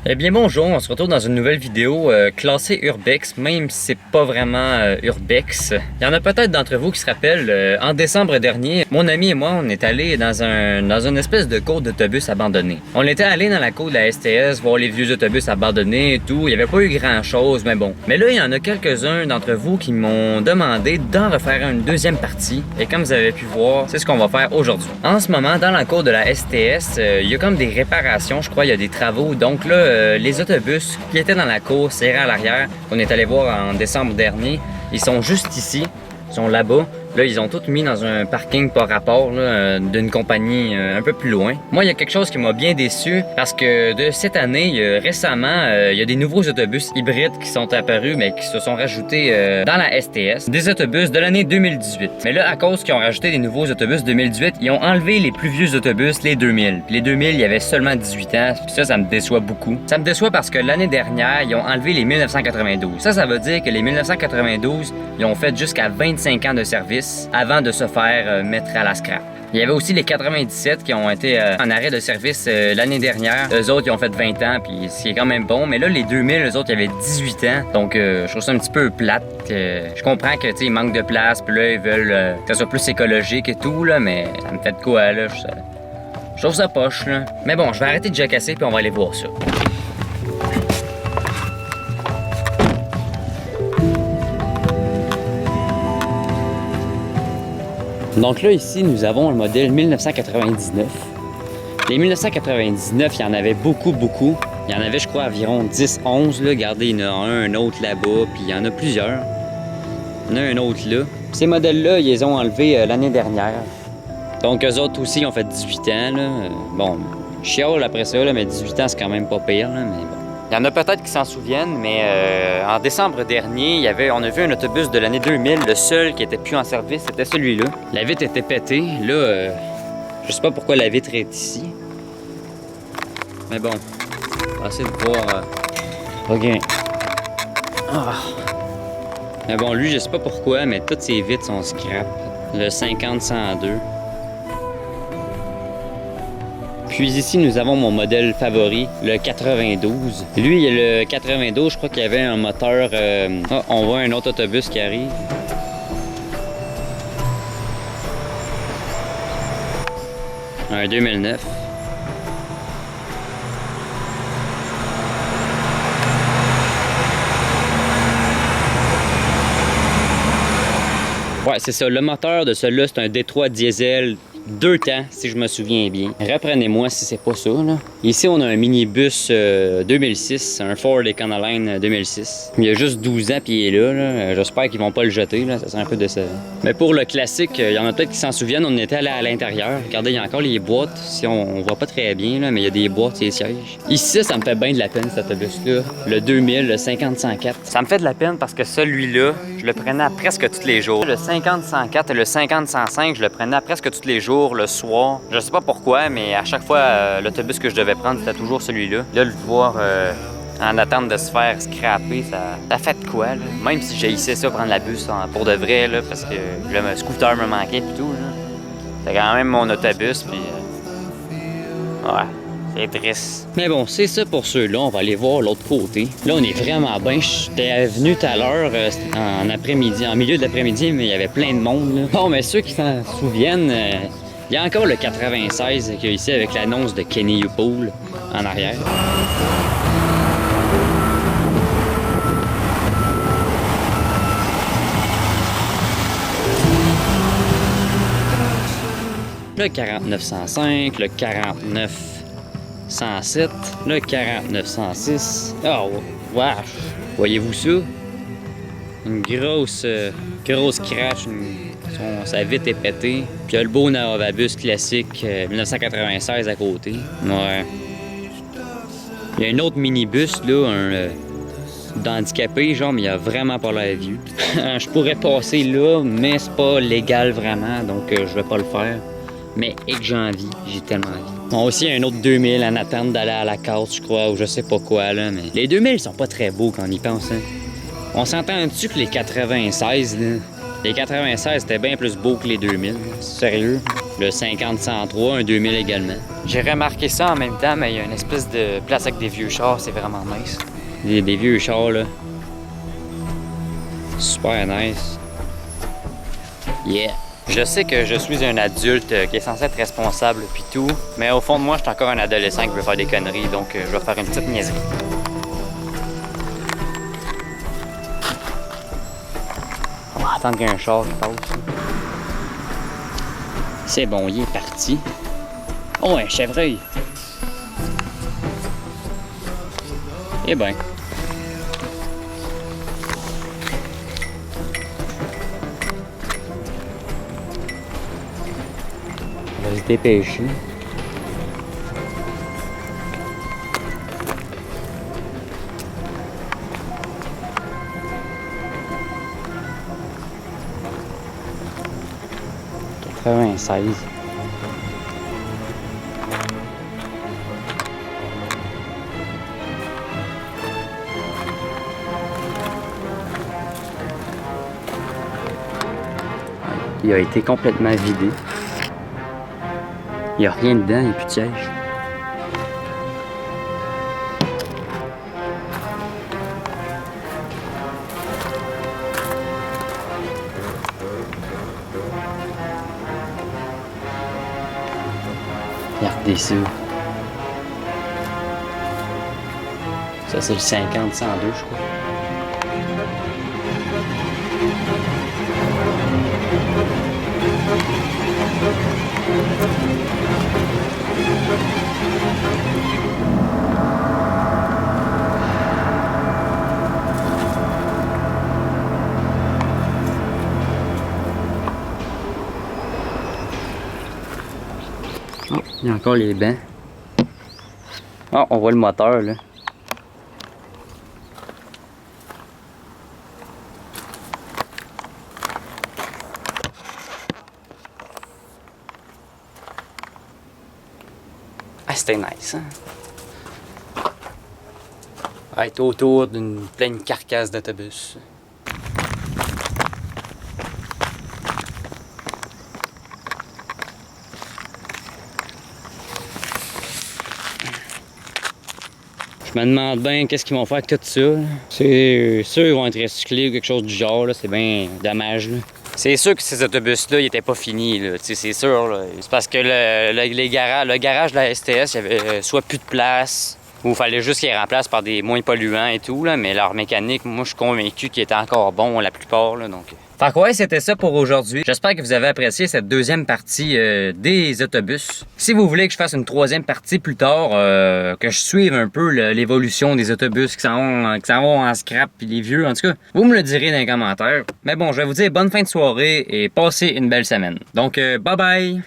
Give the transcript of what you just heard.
Eh bien bonjour, on se retrouve dans une nouvelle vidéo classée Urbex, même si c'est pas vraiment Urbex. Il y en a peut-être d'entre vous qui se rappellent, en décembre dernier, mon ami et moi, on est allés dans une espèce de cour d'autobus abandonné. On était allés dans la cour de la STS, voir les vieux autobus abandonnés et tout, il n'y avait pas eu grand chose, mais bon. Mais là, il y en a quelques-uns d'entre vous qui m'ont demandé d'en refaire une deuxième partie, et comme vous avez pu voir, c'est ce qu'on va faire aujourd'hui. En ce moment, dans la cour de la STS, il y a comme des réparations, je crois, il y a des travaux, donc là, les autobus qui étaient dans la cour, serrés à l'arrière, qu'on est allé voir en décembre dernier, ils sont juste ici, ils sont là-bas. Là, ils ont tout mis dans un parking par rapport d'une compagnie un peu plus loin. Moi, il y a quelque chose qui m'a bien déçu parce que de cette année, récemment, il y a des nouveaux autobus hybrides qui sont apparus, mais qui se sont rajoutés dans la STS. Des autobus de l'année 2018. Mais là, à cause qu'ils ont rajouté des nouveaux autobus 2018, ils ont enlevé les plus vieux autobus, les 2000. Puis les 2000, il y avait seulement 18 ans. Puis ça me déçoit beaucoup. Ça me déçoit parce que l'année dernière, ils ont enlevé les 1992. Ça veut dire que les 1992, ils ont fait jusqu'à 25 ans de service avant de se faire mettre à la scrap. Il y avait aussi les 97 qui ont été en arrêt de service l'année dernière. Eux autres, ils ont fait 20 ans, puis c'est quand même bon. Mais là, les 2000, eux autres, ils avaient 18 ans. Donc, je trouve ça un petit peu plate. Je comprends que, tu sais, il manque de place, puis là, ils veulent que ça soit plus écologique et tout, là, mais ça me fait de quoi, là? Je trouve ça poche, là. Mais bon, je vais arrêter de jacasser, puis on va aller voir ça. Donc là, ici, nous avons le modèle 1999. Les 1999, il y en avait beaucoup. Il y en avait, je crois, environ 10-11. Regardez, il y en a un autre là-bas, puis il y en a plusieurs. Il y en a un autre là. Ces modèles-là, ils les ont enlevés l'année dernière. Donc, eux autres aussi, ils ont fait 18 ans. Là. Bon, chiale après ça, là, mais 18 ans, c'est quand même pas pire. Là, mais bon. Il y en a peut-être qui s'en souviennent, mais en décembre dernier, on a vu un autobus de l'année 2000. Le seul qui était plus en service, c'était celui-là. La vitre était pétée. Là, je sais pas pourquoi la vitre est ici. Mais bon, on va essayer de voir. OK. Ah. Mais bon, lui, je sais pas pourquoi, mais toutes ses vitres sont scrap. Le 50-102. Puis ici, nous avons mon modèle favori, le 92. Lui, le 92, je crois qu'il y avait un moteur... Ah, on voit un autre autobus qui arrive. Un 2009. Ouais, c'est ça. Le moteur de celui-là, c'est un D3 diesel 2 temps, si je me souviens bien. Reprenez-moi si c'est pas ça, là. Ici, on a un minibus 2006, un Ford Econoline 2006. Il y a juste 12 ans, puis il est là. J'espère qu'ils vont pas le jeter, là. Ça serait un peu de ça. Mais pour le classique, il y en a peut-être qui s'en souviennent, on était allé à l'intérieur. Regardez, il y a encore les boîtes. Si on voit pas très bien, là, mais il y a des boîtes et des sièges. Ici, ça me fait bien de la peine, cet autobus-là. Le 2000, le 50-104. Ça me fait de la peine parce que celui-là, je le prenais à presque tous les jours. Le 50-104 et le 50-105, je le prenais à presque tous les jours. Le soir. Je sais pas pourquoi, mais à chaque fois, l'autobus que je devais prendre, c'était toujours celui-là. Là, le voir en attente de se faire scraper, ça fait de quoi, là? Même si j'haïssais ça, prendre la bus pour de vrai, là, parce que le scooter me manquait et tout, là. C'était quand même mon autobus, puis... ouais, c'est triste. Mais bon, c'est ça pour ceux-là. On va aller voir l'autre côté. Là, on est vraiment bien. J'étais venu tout à l'heure, en après-midi, en milieu de l'après-midi, mais il y avait plein de monde, là. Bon, mais ceux qui s'en souviennent... il y a encore le 96 qu'il y a ici avec l'annonce de Kenny Youpool en arrière. Le 4905, le 4907, le 4906. Oh, wesh! Voyez-vous ça? Une grosse crash, sa vitre est pétée. Puis il y a le beau Navabus classique 1996 à côté. Ouais. Il y a un autre minibus, là, d'handicapé, genre, mais il a vraiment pas l'air vieux. Je pourrais passer là, mais c'est pas légal vraiment, donc je vais pas le faire. Mais et que j'ai envie, j'ai tellement envie. Bon, aussi, il y a un autre 2000 en attente d'aller à la carte, je crois, ou je sais pas quoi, là, mais... Les 2000 sont pas très beaux quand on y pense, hein. On s'entend-tu que les 96, là, Les 96, c'était bien plus beau que les 2000. Sérieux. Le 50-103, un 2000 également. J'ai remarqué ça en même temps, mais il y a une espèce de place avec des vieux chars, c'est vraiment nice. Des vieux chars, là. Super nice. Yeah. Je sais que je suis un adulte qui est censé être responsable puis tout, mais au fond de moi, je suis encore un adolescent qui veut faire des conneries, donc je vais faire une petite niaiserie. On va attendre qu'il y ait un char qui passe. C'est bon, il est parti. Oh, un chevreuil! Eh ben. On va se dépêcher. Il a été complètement vidé. Il n'y a rien dedans, il n'y a plus de siège. Regardez ça. Ça, c'est le 50-102, je crois. Oh, il y a encore les bancs. Oh, on voit le moteur là. Ah, c'était nice, hein? Être autour d'une pleine carcasse d'autobus. Je me demande bien qu'est-ce qu'ils vont faire avec tout ça. C'est sûr qu'ils vont être recyclés ou quelque chose du genre, c'est bien dommage. Là. C'est sûr que ces autobus-là, ils étaient pas finis, c'est sûr. Là. C'est parce que le garage de la STS, il y avait soit plus de place, ou il fallait juste qu'ils les remplacent par des moins polluants et tout, là, mais leur mécanique, moi, je suis convaincu qu'il était encore bon, la plupart, là, donc... Fait que ouais, c'était ça pour aujourd'hui. J'espère que vous avez apprécié cette deuxième partie des autobus. Si vous voulez que je fasse une troisième partie plus tard, que je suive un peu l'évolution des autobus qui s'en vont en scrap puis les vieux, en tout cas, vous me le direz dans les commentaires. Mais bon, je vais vous dire bonne fin de soirée et passez une belle semaine. Donc, bye bye!